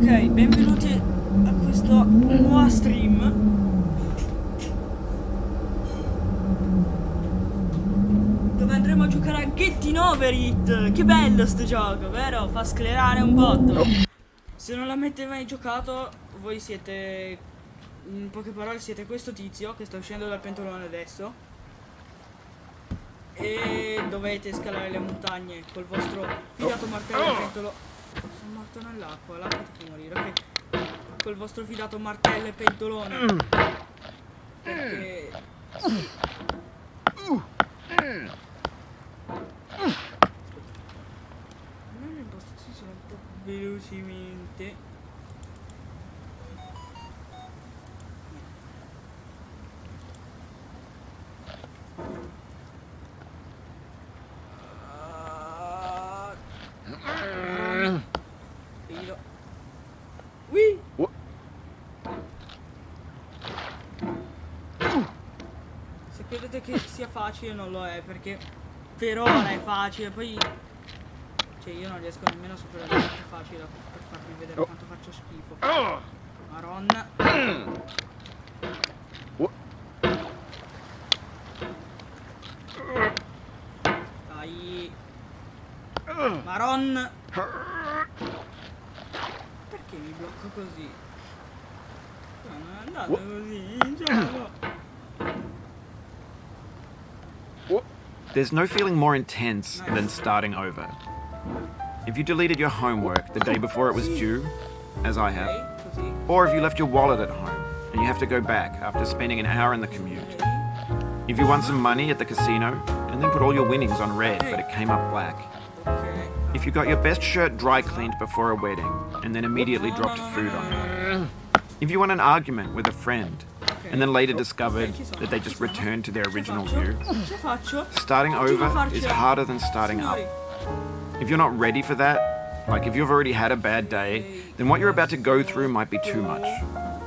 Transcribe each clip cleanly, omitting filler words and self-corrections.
Ok, benvenuti a questa nuova stream. Dove andremo a giocare a Getting Over It. Che bello sto gioco, vero? Fa sclerare un botto. Se non l'avete mai giocato, voi siete, in poche parole, siete questo tizio che sta uscendo dal pentolone adesso. E dovete scalare le montagne col vostro fidato martello e pentolone. Sono morto nell'acqua, l'acqua ti fa morire, ok. Col vostro fidato martello e pentolone. Perché sì. Non le impostazioni sono un po' velocemente. Se credete che sia facile non lo è, perché per ora è facile, poi cioè io non riesco nemmeno a superare la parte facile per farvi vedere quanto faccio schifo. Maronna. Dai. Maron. Perché mi blocco così? Non è andato così, gioco. There's no feeling more intense than starting over. If you deleted your homework the day before it was due, as I have, or if you left your wallet at home and you have to go back after spending an hour in the commute. If you won some money at the casino and then put all your winnings on red but it came up black. If you got your best shirt dry cleaned before a wedding and then immediately dropped food on it. If you won an argument with a friend and then later discovered that they just returned to their original view. Starting over is harder than starting up. If you're not ready for that, like if you've already had a bad day, then what you're about to go through might be too much.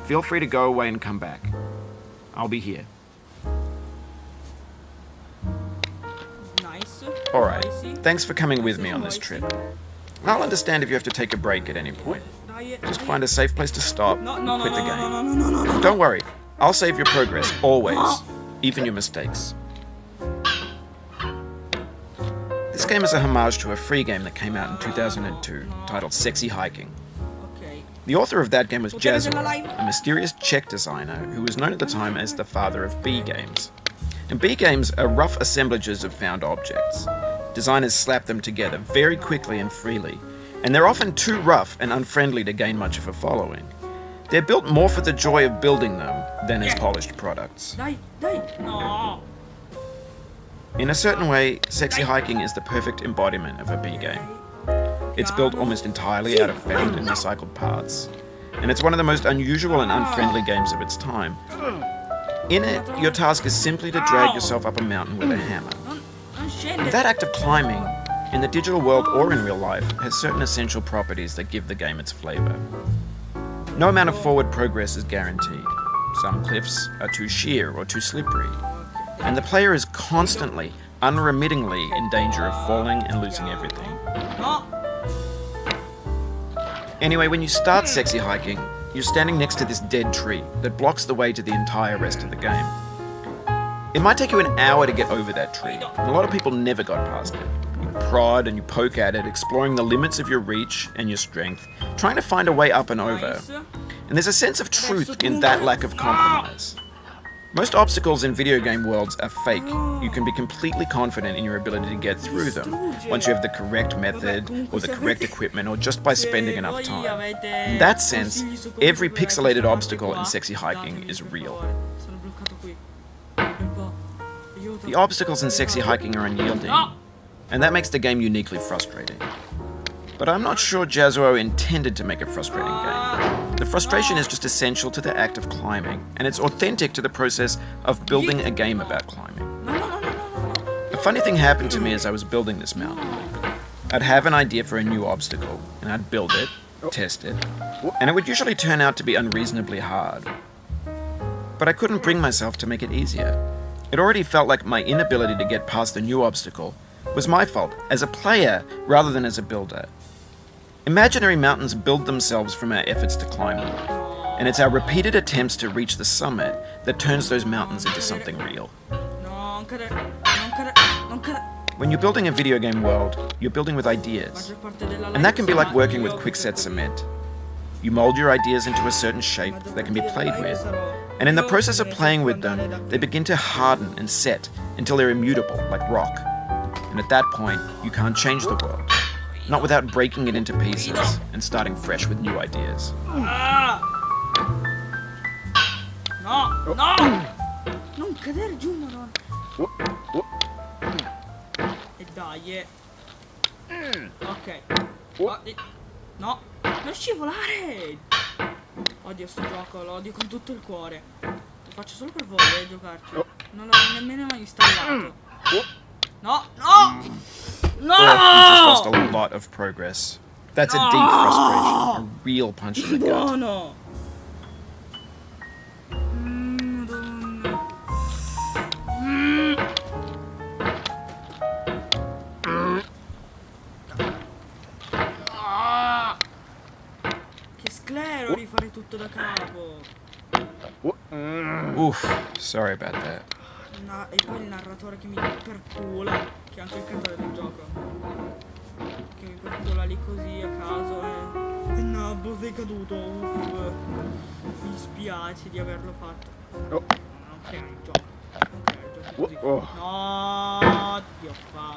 Feel free to go away and come back. I'll be here. Nice. Alright, thanks for coming with me on this trip. I'll understand if you have to take a break at any point. Just find a safe place to stop and quit the game. Don't worry, I'll save your progress, always, even your mistakes. This game is a homage to a free game that came out in 2002, titled Sexy Hiking. The author of that game was Jazzo, a mysterious Czech designer who was known at the time as the father of B games. And B games are rough assemblages of found objects. Designers slap them together very quickly and freely, and they're often too rough and unfriendly to gain much of a following. They're built more for the joy of building them than as polished products. In a certain way, Sexy Hiking is the perfect embodiment of a B game. It's built almost entirely out of found and recycled parts, and it's one of the most unusual and unfriendly games of its time. In it, your task is simply to drag yourself up a mountain with a hammer. That act of climbing, in the digital world or in real life, has certain essential properties that give the game its flavor. No amount of forward progress is guaranteed. Some cliffs are too sheer or too slippery, and the player is constantly, unremittingly in danger of falling and losing everything. Anyway, when you start Sexy Hiking, you're standing next to this dead tree that blocks the way to the entire rest of the game. It might take you an hour to get over that tree, and a lot of people never got past it. You prod and you poke at it, exploring the limits of your reach and your strength, trying to find a way up and over. And there's a sense of truth in that lack of compromise. Most obstacles in video game worlds are fake. You can be completely confident in your ability to get through them once you have the correct method or the correct equipment or just by spending enough time. In that sense, every pixelated obstacle in Sexy Hiking is real. The obstacles in Sexy Hiking are unyielding, and that makes the game uniquely frustrating. But I'm not sure Jazzo intended to make a frustrating game. The frustration is just essential to the act of climbing, and it's authentic to the process of building a game about climbing. A funny thing happened to me as I was building this mountain. I'd have an idea for a new obstacle, and I'd build it, test it, and it would usually turn out to be unreasonably hard. But I couldn't bring myself to make it easier. It already felt like my inability to get past the new obstacle was my fault as a player rather than as a builder. Imaginary mountains build themselves from our efforts to climb them, and it's our repeated attempts to reach the summit that turns those mountains into something real. Non cadere, non cadere, non cadere. When you're building a video game world, you're building with ideas, Maggior parte della and that can be like live working sarà with io quickset che- cement. You mold your ideas into a certain shape that can be played with, and in the process of playing with them, they begin to harden and set until they're immutable, like rock. And at that point, you can't change the world, not without breaking it into pieces and starting fresh with new ideas. Ah! No, no! Non cadere giù, madonna. E dai, Ok. No, non scivolare! Odio sto gioco, lo odio con tutto il cuore. Lo faccio solo per voi, giocarci. Non l'ho nemmeno mai installato. No, no! No! Oh, you just lost a lot of progress. That's a deep frustration, a real punch in the gut. Buono! Madonna. Ah! Che sclero rifare tutto da capo. Oof, sorry about that. E poi il narratore che mi percula, che è anche il creatore del gioco, che mi percula lì così a caso e nabbo sei caduto, uff. Mi dispiace di averlo fatto. Non crea il gioco. Non crea il gioco così. No, Dio fa.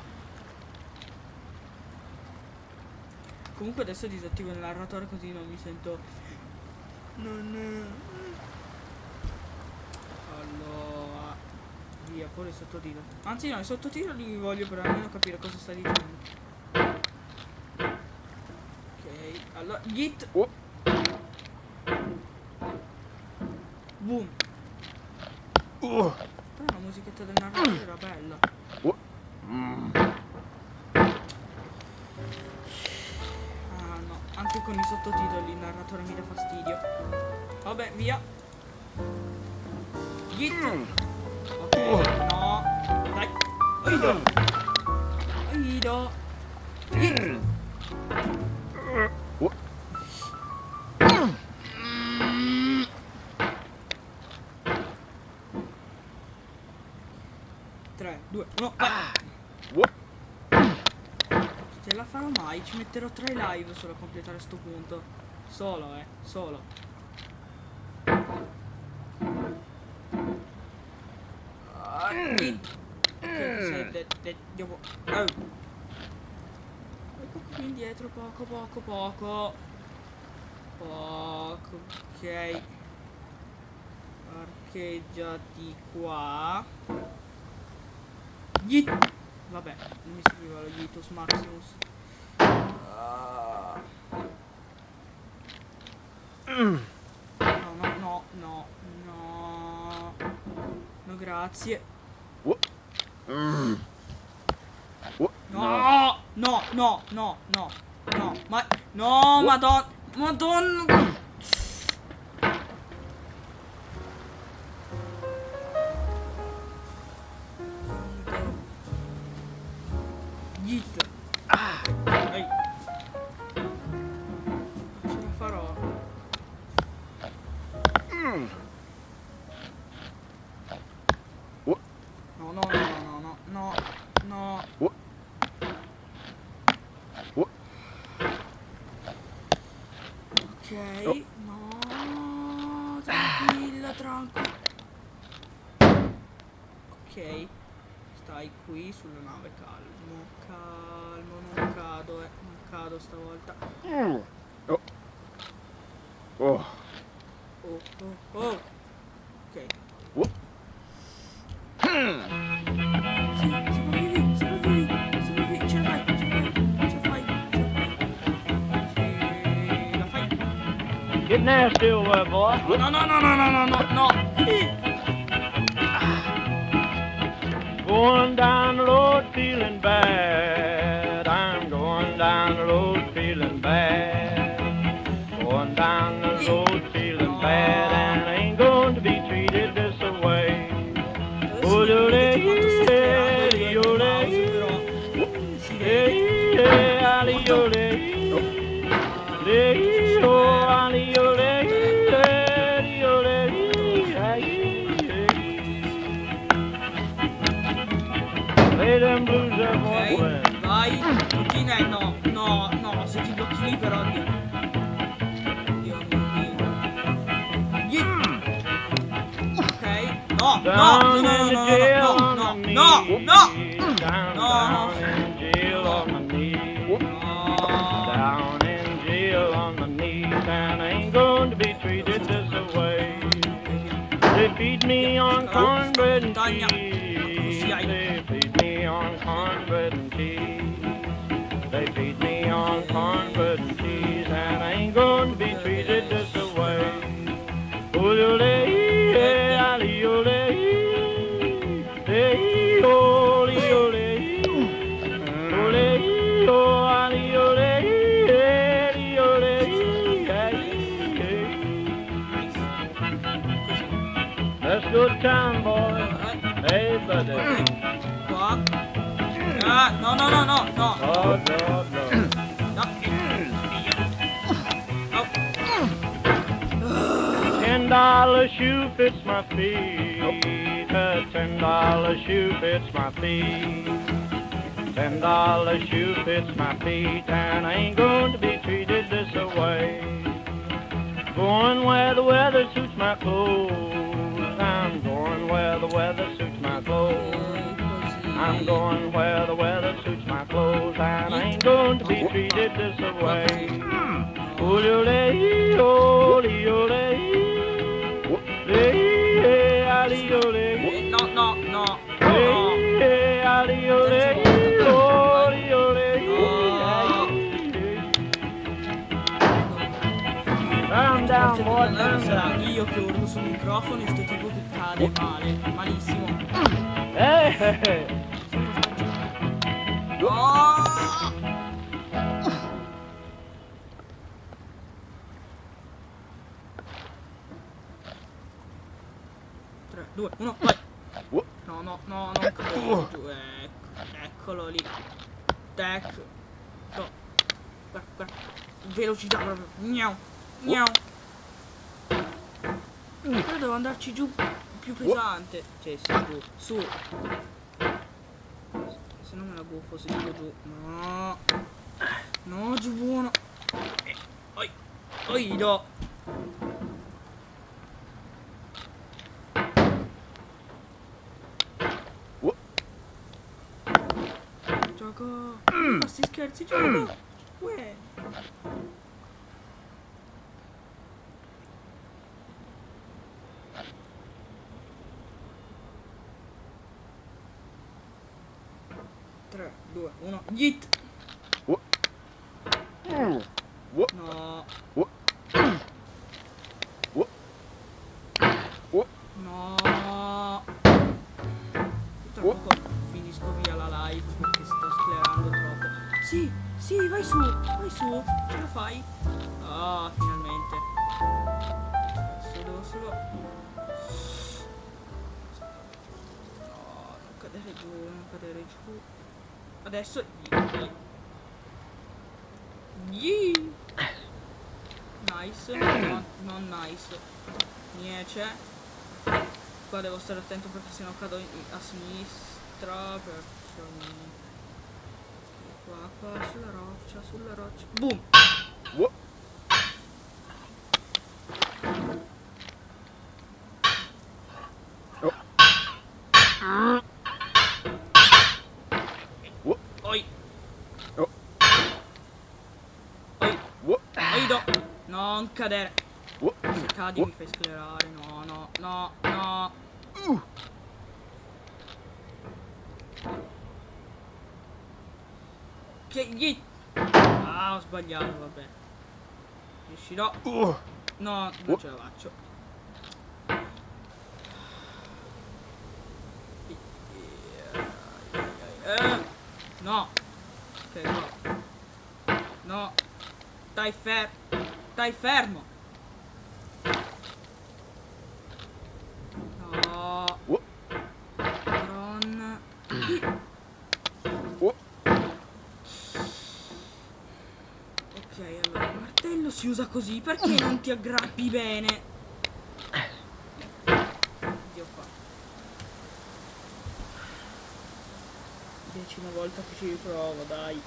Comunque adesso disattivo il narratore così non mi sento. Allora, via, pure il sottotitolo. Anzi no, i sottotitoli li voglio per almeno capire cosa sta dicendo. Ok, allora, git. Boom. Però la musichetta del narratore era bella. Ah no, anche con i sottotitoli il narratore mi dà fastidio. Vabbè, via. Git. Ok, no. Dai. Aido. Aido. Git. 3, 2, 1, vai. Ce la farò mai, ci metterò 3 live solo a completare sto punto. Solo, solo. Ok, devo... Oh. Qui indietro, poco. Ok. Parcheggia di qua. Git. Vabbè, non mi serviva lo Gitus Maximus. No, grazie. No, Madonna. Git. Ehi. Ce la farò. No. Ok, no, tranquilla. Ok, stai qui sulla nave, calmo, non cado stavolta. Oh. Ok. Sopravvivi, ce la fai. Get nasty over there, boy. No. Going down the road feeling bad. I'm going down the road feeling bad. Going down the road feeling bad, and I ain't going to be treated this way. them blues that won't Ok, win. vai. Continua. No, no, no. Se ti blocchi lì però. Dio mio Dio. Ok. No, no, no, Down no, in the no, jail no, on no, my knees. no, no, Down, no. down in jail on my knees. no. Down in jail on my knees, and I ain't going to be treated this way. They feed me on cornbread and cheese. They feed me on cornbread and cheese. They feed me on cornbread and cheese, and I ain't going to be treated this way. Ole, ali, ole, hey, ole, ole, ole, oh, ali, ole, hey, ole, hey, hey. Let's go to town, boy. Hey, buddy. Qua. Ah, no, no, no, no, no. Oh, no, no. No. $10 shoe fits my feet. A $10 shoe fits my feet. $10 shoe fits my feet, and I ain't going to be treated this way. Going where the weather suits my clothes. I'm going where the weather suits my clothes. I'm going where the weather suits my clothes, and I ain't going to be treated this way. Ole, ole, ole, hey, ali, ole, No, no, no, no. hey, ali, ole, ole, ole, calm down, boy, calm Sarà down. io che urlo sul microfono e sto tipo che cade male, malissimo. Hey, Oh! 3, 2, 1, vai! No, no, no, non cadevo giù, eccolo lì. Ecco. No. Guarda. Velocità proprio. Miau. Miau. Però devo andarci giù più pesante. Cioè, sì, giù. Su. Se no me la gufo se dico giù. No. No, giù buono. Oi. Oi, do. Gioco. Fa sti scherzi, gioco. Uè. Tre, due, uno, yeet. No. No. Tra poco finisco via la live perché sto sclerando troppo. Sì, sì, vai su, ce la fai? Ah, finalmente. Adesso devo solo... No, non cadere giù, non cadere giù. Adesso... Yee. Nice, no, non nice. Niente. Qua devo stare attento perché sennò cado a sinistra. Perciò qua, sulla roccia. Boom! Oi! Oi do! Non cadere! Se cadi mi fai sclerare, no. Che ah, ho sbagliato, vabbè. Riuscirò. No, non ce la faccio. No. Ok, no. No. Stai fermo. No. Ron. Ok, allora il martello si usa così perché non ti aggrappi bene. Dio qua. 10ª volta che ci riprovo, dai.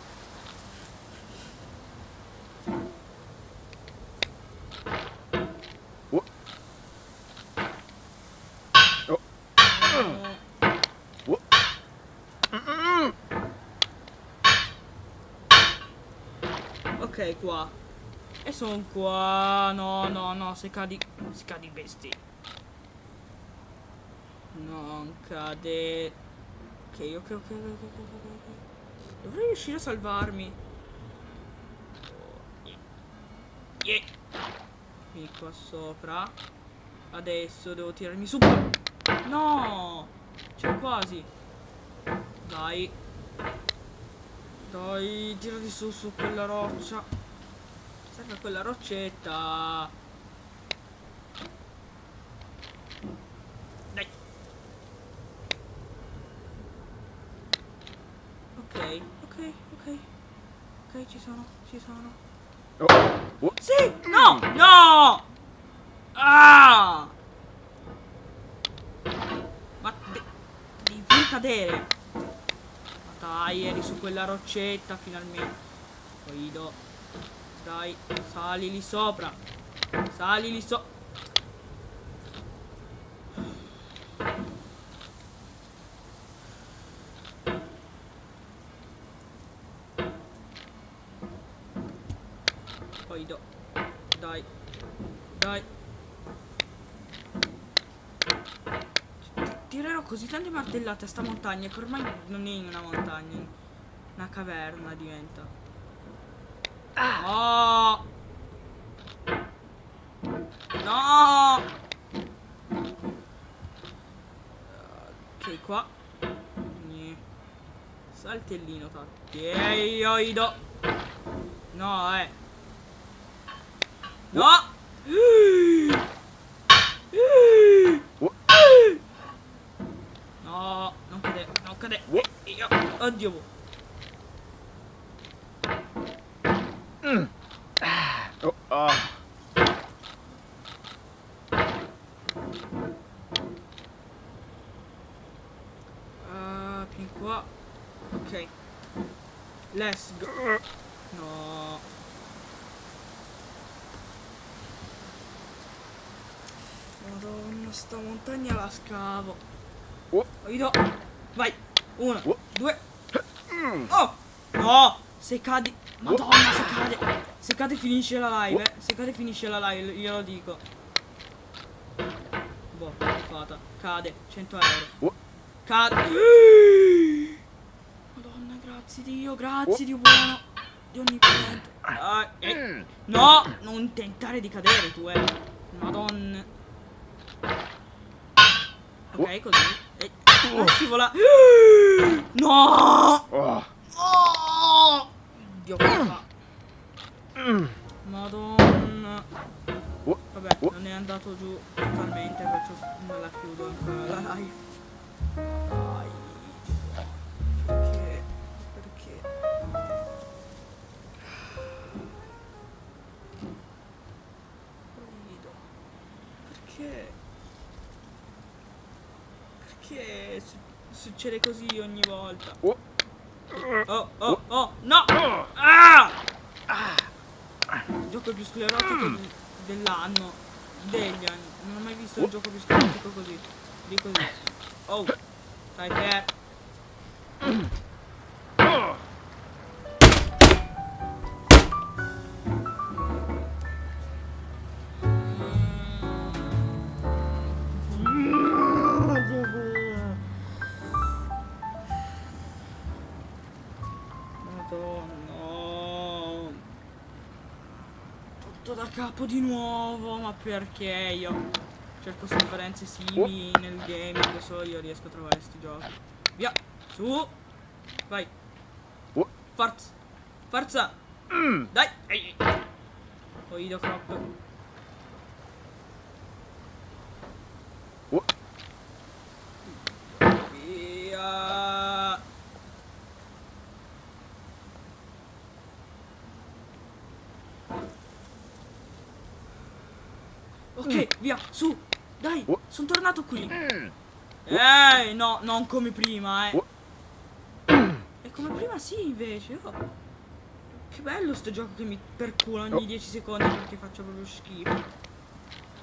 Ok, qua. E sono qua. No, no, no, se cadi bestia. Non cade. Ok. Dovrei riuscire a salvarmi. Yeah. Qui qua sopra. Adesso devo tirarmi su. No! C'è quasi. Dai. Dai, tirati su quella roccia. Serve quella roccetta. Dai. Ok. Ok, ci sono. Sì! No! No! Ah! Ma devi pure cadere. Ma dai, eri su quella roccetta finalmente. Guido. Dai, sali lì sopra. Guido. Dai. Tirerò così tante martellate a sta montagna che ormai non è una montagna, una caverna diventa. Oh! No! Ok, qua. Saltellino tanto. Io. No, No! No, non cade. Io. Oddio. Più qua. Ok. Let's go. No. Madonna, sta montagna la scavo. Guido. Vai. 1, 2. Oh! No! Se cadi. Madonna, se cade. Se cade finisce la live, Se cade finisce la live, glielo dico. Boh, l'ho fatta. Cade. 100 euro. Cade. Madonna, grazie Dio buono. Dio onnipotente. No! Non tentare di cadere tu, Madonna. Ok, così. Scivola. No! Oh! Dio, che fa? Madonna. Vabbè, non è andato giù totalmente, perciò non la chiudo ancora la live. Dai. Perché? Perché succede così ogni volta? Oh, no! Ah! Il gioco più sclerotico dell'anno. Degli anni. Non ho mai visto il gioco più sclerotico così. Di così. Oh! Stai fermo. Madonna. Tutto da capo di nuovo. Ma perché io cerco sofferenze simili nel gaming, solo io riesco a trovare sti giochi. Via, su. Vai. Forza. Dai. Poi do crop. Via. Ok, via, su. Dai, sono tornato qui. No, non come prima, Come prima sì, invece. Oh. Che bello sto gioco che mi percula ogni 10 secondi perché faccio proprio schifo.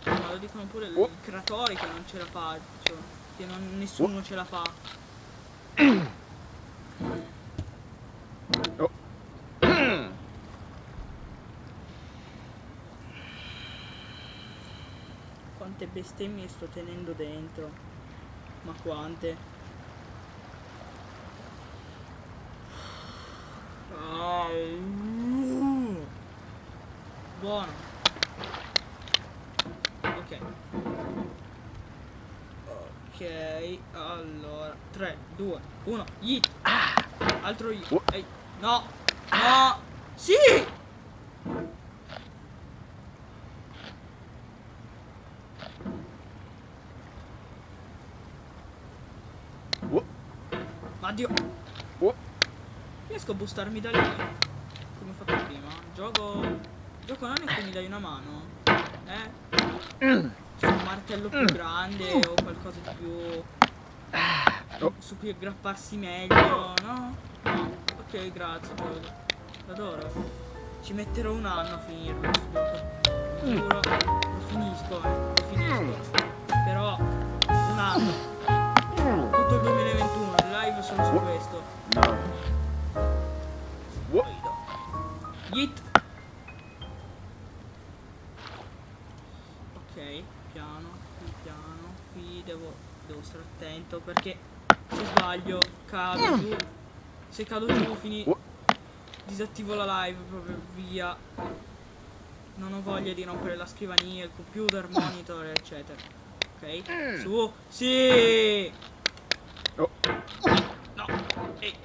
Ma lo dicono pure i creatori che non ce la faccio. Che nessuno ce la fa. Quante bestemmie sto tenendo dentro. Ma quante? Buono. Ok. Ok, allora 3, 2, 1, yeet. Altro yeet. Ehi, no. No. Sì. Addio. Riesco a bustarmi da lì come ho fatto prima. Gioco non è che mi dai una mano. C'è un martello più grande o qualcosa di più su cui aggrapparsi meglio, no? No. Ok, grazie, gioco. L'adoro. Ci metterò un anno a finirlo questo gioco. Giuro, lo finisco. Però un anno. Tutto il 2021, le live sono su questo. Yeet. Ok, piano. Qui devo stare attento perché se sbaglio cado giù. Se cado giù disattivo la live proprio via. Non ho voglia di rompere la scrivania, il computer, monitor, eccetera. Ok? Su. Sì. No. Ehi.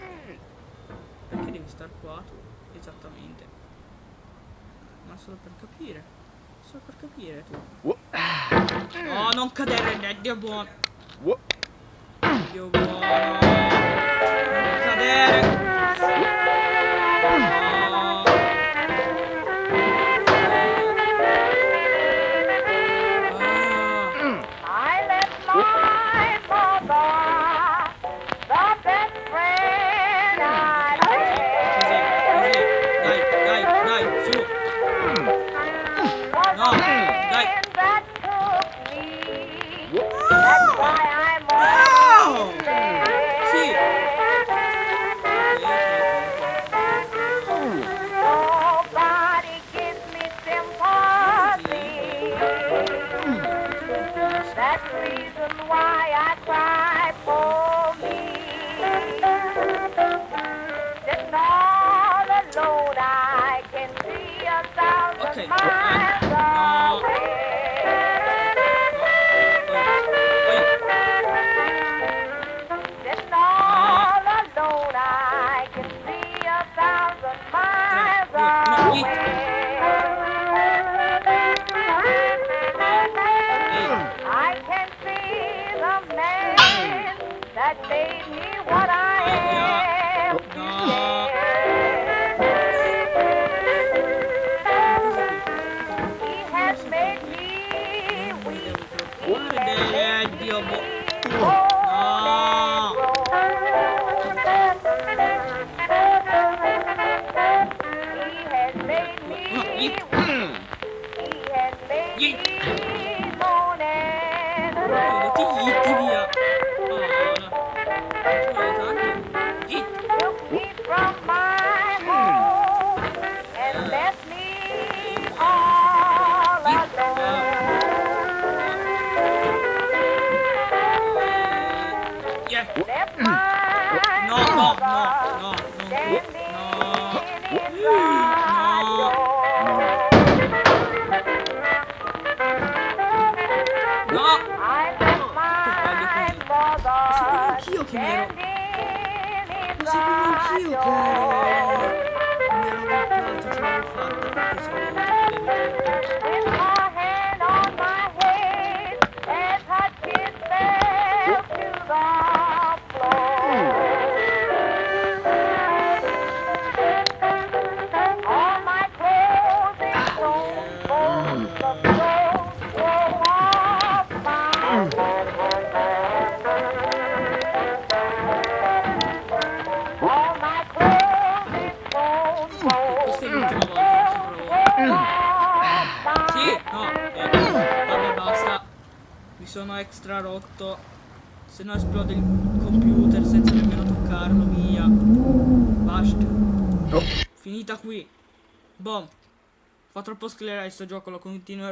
Perché devi star qua tu? Esattamente. Ma solo per capire. Tu. No, non cadere, Dio buono. Dio buono. Non cadere. I left my mother, the best friend I had. Dai, su. Was No, the dai. man that took me. That's why I'm Oh! always there. Sì. Nobody gives me sympathy. That's the reason why I cry for me. Sitting all alone, I can see 1,000 Ok. miles No. away. Sitting all alone, I can see 1,000 miles away. I can see the man that made me what I am today. He has made me weak. He has made me Dio He has made me weak. He has made me moan and Ti yitti via. took me from my home and left me all alone. Yeah. Left my No. standing in the No. I left my mother Anch'io che mi ero. standing in Ma sapevo anch'io che ero. the Mi ero buttato, ce l'avevo fatta perché sono tutto. with her hand on my head as her kiss fell to the floor. All my clothing torn, both the clothes tore off my all my sono extra rotto. Se no esplode il computer senza nemmeno toccarlo, via. Basta. Finita qui. Boom. Fa troppo sclerare sto gioco, lo continuerò.